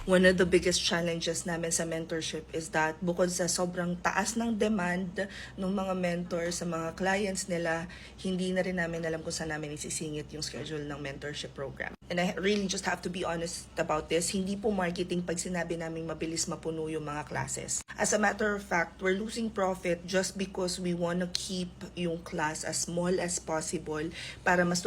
One of the biggest challenges namin sa mentorship is that bukod sa sobrang taas ng demand ng mga mentors sa mga clients nila, hindi na rin namin alam kung saan namin isisingit yung schedule ng mentorship program. And I really just have to be honest about this. Hindi po marketing pag sinabi namin mabilis mapuno yung mga classes. As a matter of fact, we're losing profit just because we wanna keep yung class as small as possible para mas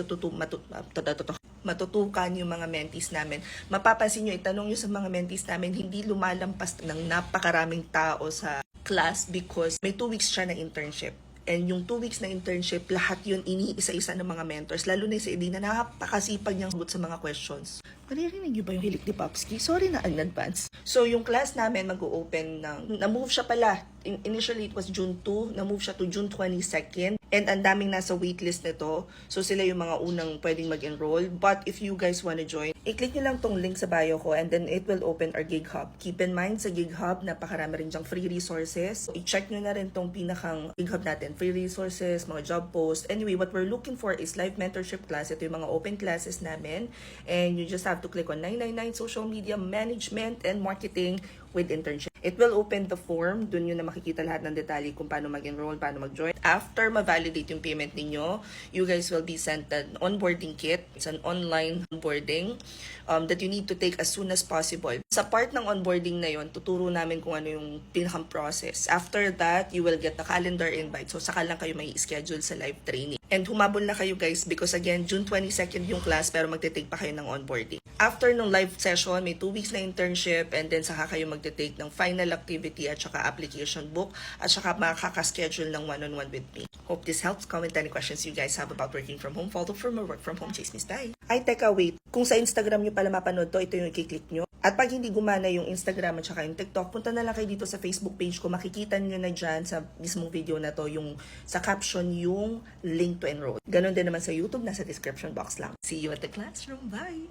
matutukan yung mga mentees namin. Mapapansin nyo, itanong nyo sa mga mentees namin, hindi lumalampas ng napakaraming tao sa class because may 2 weeks siya na internship. And yung 2 weeks na internship, lahat yun iniisa-isa ng mga mentors. Lalo na si Edina, napakasipag niyang sagot sa mga questions. Maririnig niyo ba yung hilik ni Popski? Sorry na in advance. So, yung class namin mag-open ng... Na-move siya pala. Initially, it was June 2. Na-move siya to June 22nd. And ang daming nasa waitlist nito. So, sila yung mga unang pwedeng mag-enroll. But if you guys wanna join, i-click nyo lang tong link sa bio ko and then it will open our Gig Hub. Keep in mind, sa Gig Hub, napakarami rin dyang free resources. I-check nyo na rin tong pinakang Gig Hub natin. Free resources, mga job posts. Anyway, what we're looking for is live mentorship class. Ito yung mga open classes namin. And you just have to click on 999 social media management and marketing with internship. It will open the form. Doon yun na makikita lahat ng detalye kung paano mag-enroll, paano mag-join. After ma-validate yung payment ninyo, you guys will be sent an onboarding kit. It's an online onboarding that you need to take as soon as possible. Sa part ng onboarding na yun, tuturo namin kung ano yung pinakang process. After that, you will get the calendar invite. So, saka lang kayo may schedule sa live training. And humabol na kayo guys because again, June 22nd yung class pero magte-take pa kayo ng onboarding. After nung live session, may 2 weeks na internship and then saka kayo magte-take ng final activity at saka application book at saka makaka-schedule ng one-on-one with me. Hope this helps. Comment any questions you guys have about working from home. Follow for more work from home. Chase Miss Bye. Ay, teka, wait. Kung sa Instagram nyo pala mapanood to, ito yung i-click nyo. At pag hindi gumana yung Instagram at saka yung TikTok, punta na lang kayo dito sa Facebook page ko. Makikita nyo na dyan sa mismong video na to, yung sa caption, yung link to enroll. Ganon din naman sa YouTube, nasa description box lang. See you at the classroom. Bye!